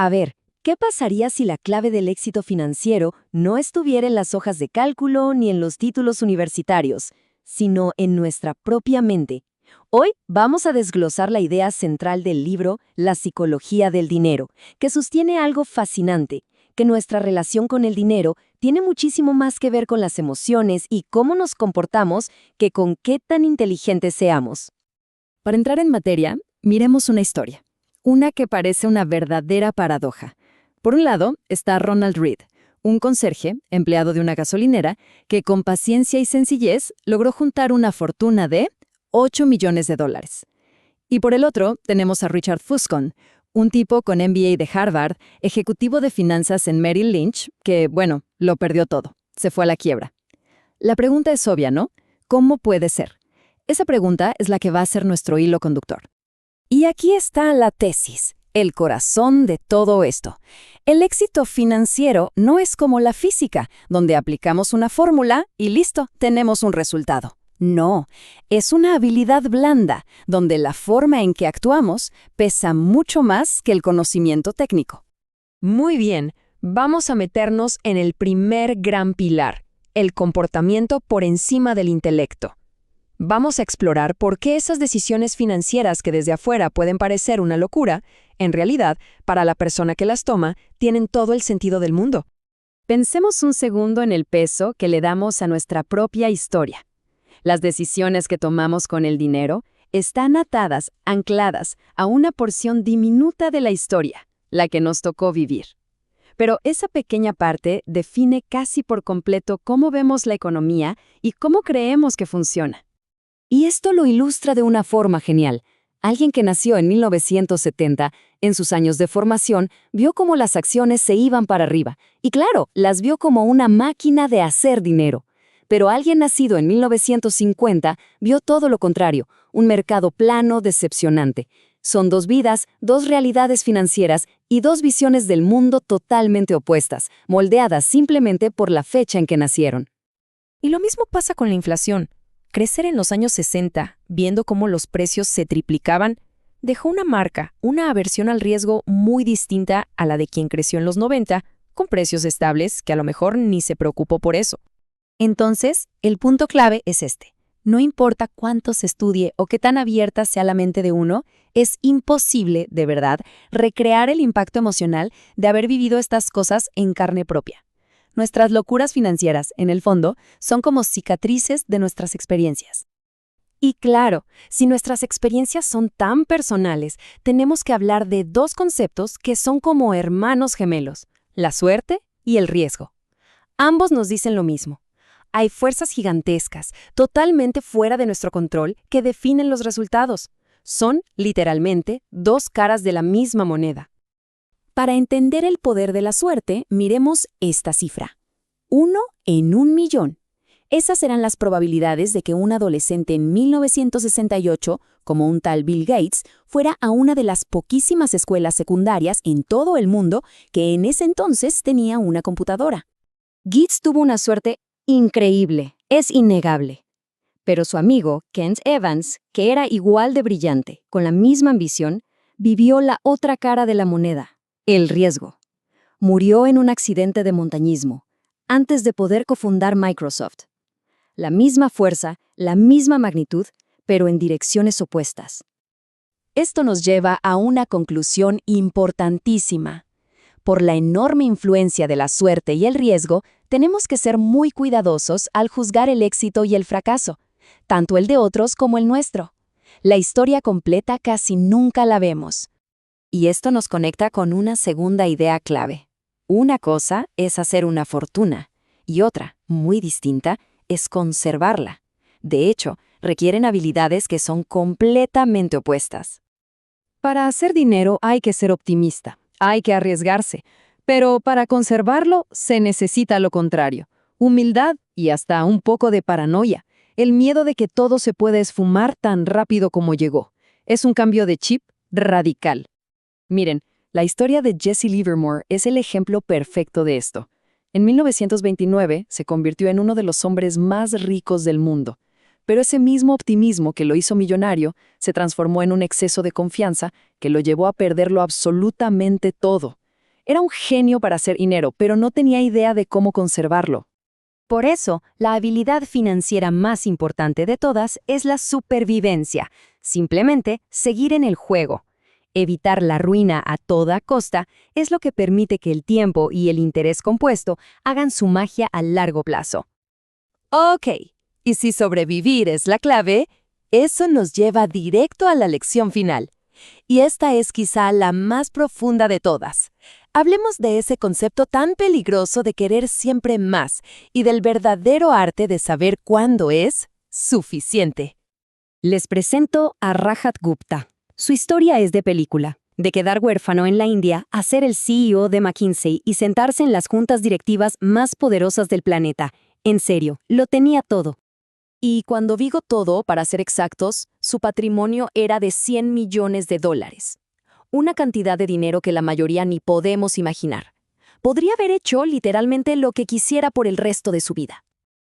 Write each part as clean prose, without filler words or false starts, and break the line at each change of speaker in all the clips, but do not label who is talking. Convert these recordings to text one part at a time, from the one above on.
A ver, ¿qué pasaría si la clave del éxito financiero no estuviera en las hojas de cálculo ni en los títulos universitarios, sino en nuestra propia mente? Hoy vamos a desglosar la idea central del libro La psicología del dinero, que sostiene algo fascinante, que nuestra relación con el dinero tiene muchísimo más que ver con las emociones y cómo nos comportamos que con qué tan inteligentes seamos.
Para entrar en materia, miremos una historia, una que parece una verdadera paradoja. Por un lado está Ronald Reed, un conserje, empleado de una gasolinera, que con paciencia y sencillez logró juntar una fortuna de $8 millones. Y por el otro tenemos a Richard Fuscon, un tipo con MBA de Harvard, ejecutivo de finanzas en Merrill Lynch, que, bueno, lo perdió todo, se fue a la quiebra. La pregunta es obvia, ¿no? ¿Cómo puede ser? Esa pregunta es la que va a ser nuestro hilo conductor. Y aquí está la tesis, el corazón de todo esto. El éxito financiero no es como la física, donde aplicamos una fórmula y listo, tenemos un resultado. No, es una habilidad blanda, donde la forma en que actuamos pesa mucho más que el conocimiento técnico.
Muy bien, vamos a meternos en el primer gran pilar, el comportamiento por encima del intelecto. Vamos a explorar por qué esas decisiones financieras que desde afuera pueden parecer una locura, en realidad, para la persona que las toma, tienen todo el sentido del mundo.
Pensemos un segundo en el peso que le damos a nuestra propia historia. Las decisiones que tomamos con el dinero están atadas, ancladas a una porción diminuta de la historia, la que nos tocó vivir. Pero esa pequeña parte define casi por completo cómo vemos la economía y cómo creemos que funciona. Y esto lo ilustra de una forma genial. Alguien que nació en 1970, en sus años de formación, vio cómo las acciones se iban para arriba. Y claro, las vio como una máquina de hacer dinero. Pero alguien nacido en 1950 vio todo lo contrario, un mercado plano, decepcionante. Son dos vidas, dos realidades financieras y dos visiones del mundo totalmente opuestas, moldeadas simplemente por la fecha en que nacieron.
Y lo mismo pasa con la inflación. Crecer en los años 60, viendo cómo los precios se triplicaban, dejó una marca, una aversión al riesgo muy distinta a la de quien creció en los 90, con precios estables que a lo mejor ni se preocupó por eso. Entonces, el punto clave es este. No importa cuánto se estudie o qué tan abierta sea la mente de uno, es imposible, de verdad, recrear el impacto emocional de haber vivido estas cosas en carne propia. Nuestras locuras financieras, en el fondo, son como cicatrices de nuestras experiencias. Y claro, si nuestras experiencias son tan personales, tenemos que hablar de dos conceptos que son como hermanos gemelos, la suerte y el riesgo. Ambos nos dicen lo mismo. Hay fuerzas gigantescas, totalmente fuera de nuestro control, que definen los resultados. Son, literalmente, dos caras de la misma moneda. Para entender el poder de la suerte, miremos esta cifra. 1 en 1.000.000. Esas eran las probabilidades de que un adolescente en 1968, como un tal Bill Gates, fuera a una de las poquísimas escuelas secundarias en todo el mundo que en ese entonces tenía una computadora.
Gates tuvo una suerte increíble, es innegable. Pero su amigo, Kent Evans, que era igual de brillante, con la misma ambición, vivió la otra cara de la moneda, el riesgo. Murió en un accidente de montañismo, antes de poder cofundar Microsoft. La misma fuerza, la misma magnitud, pero en direcciones opuestas.
Esto nos lleva a una conclusión importantísima. Por la enorme influencia de la suerte y el riesgo, tenemos que ser muy cuidadosos al juzgar el éxito y el fracaso, tanto el de otros como el nuestro. La historia completa casi nunca la vemos.
Y esto nos conecta con una segunda idea clave. Una cosa es hacer una fortuna, y otra, muy distinta, es conservarla. De hecho, requieren habilidades que son completamente opuestas.
Para hacer dinero hay que ser optimista, hay que arriesgarse, pero para conservarlo se necesita lo contrario, humildad y hasta un poco de paranoia, el miedo de que todo se puede esfumar tan rápido como llegó. Es un cambio de chip radical. Miren, la historia de Jesse Livermore es el ejemplo perfecto de esto. En 1929 se convirtió en uno de los hombres más ricos del mundo. Pero ese mismo optimismo que lo hizo millonario se transformó en un exceso de confianza que lo llevó a perderlo absolutamente todo. Era un genio para hacer dinero, pero no tenía idea de cómo conservarlo.
Por eso, la habilidad financiera más importante de todas es la supervivencia. Simplemente seguir en el juego. Evitar la ruina a toda costa es lo que permite que el tiempo y el interés compuesto hagan su magia a largo plazo. Ok, y si sobrevivir es la clave, eso nos lleva directo a la lección final. Y esta es quizá la más profunda de todas. Hablemos de ese concepto tan peligroso de querer siempre más y del verdadero arte de saber cuándo es suficiente. Les presento a Rajat Gupta. Su historia es de película, de quedar huérfano en la India a ser el CEO de McKinsey y sentarse en las juntas directivas más poderosas del planeta. En serio, lo tenía todo. Y cuando digo todo, para ser exactos, su patrimonio era de $100 millones. Una cantidad de dinero que la mayoría ni podemos imaginar. Podría haber hecho literalmente lo que quisiera por el resto de su vida.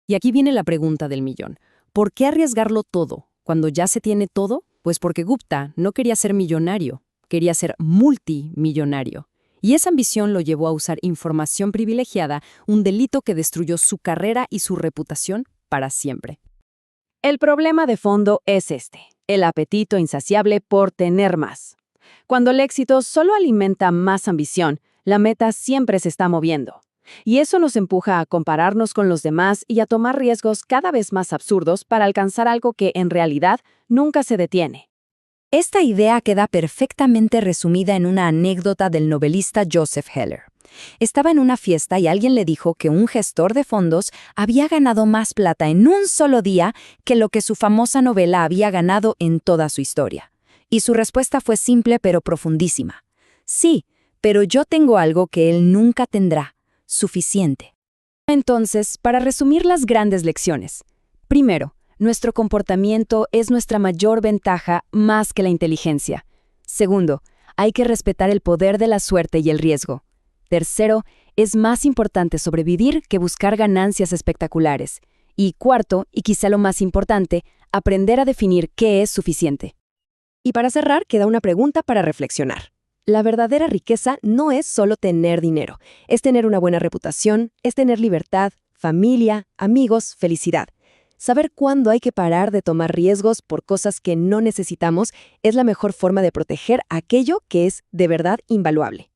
Y aquí viene la pregunta del millón. ¿Por qué arriesgarlo todo cuando ya se tiene todo? Pues porque Gupta no quería ser millonario, quería ser multimillonario. Y esa ambición lo llevó a usar información privilegiada, un delito que destruyó su carrera y su reputación para siempre. El problema de fondo es este, el apetito insaciable por tener más. Cuando el éxito solo alimenta más ambición, la meta siempre se está moviendo. Y eso nos empuja a compararnos con los demás y a tomar riesgos cada vez más absurdos para alcanzar algo que, en realidad, nunca se detiene.
Esta idea queda perfectamente resumida en una anécdota del novelista Joseph Heller. Estaba en una fiesta y alguien le dijo que un gestor de fondos había ganado más plata en un solo día que lo que su famosa novela había ganado en toda su historia. Y su respuesta fue simple pero profundísima. Sí, pero yo tengo algo que él nunca tendrá. Suficiente. Entonces, para resumir las grandes lecciones. Primero, nuestro comportamiento es nuestra mayor ventaja más que la inteligencia. Segundo, hay que respetar el poder de la suerte y el riesgo. Tercero, es más importante sobrevivir que buscar ganancias espectaculares. Y cuarto, y quizá lo más importante, aprender a definir qué es suficiente. Y para cerrar, queda una pregunta para reflexionar. La verdadera riqueza no es solo tener dinero, es tener una buena reputación, es tener libertad, familia, amigos, felicidad. Saber cuándo hay que parar de tomar riesgos por cosas que no necesitamos es la mejor forma de proteger aquello que es de verdad invaluable.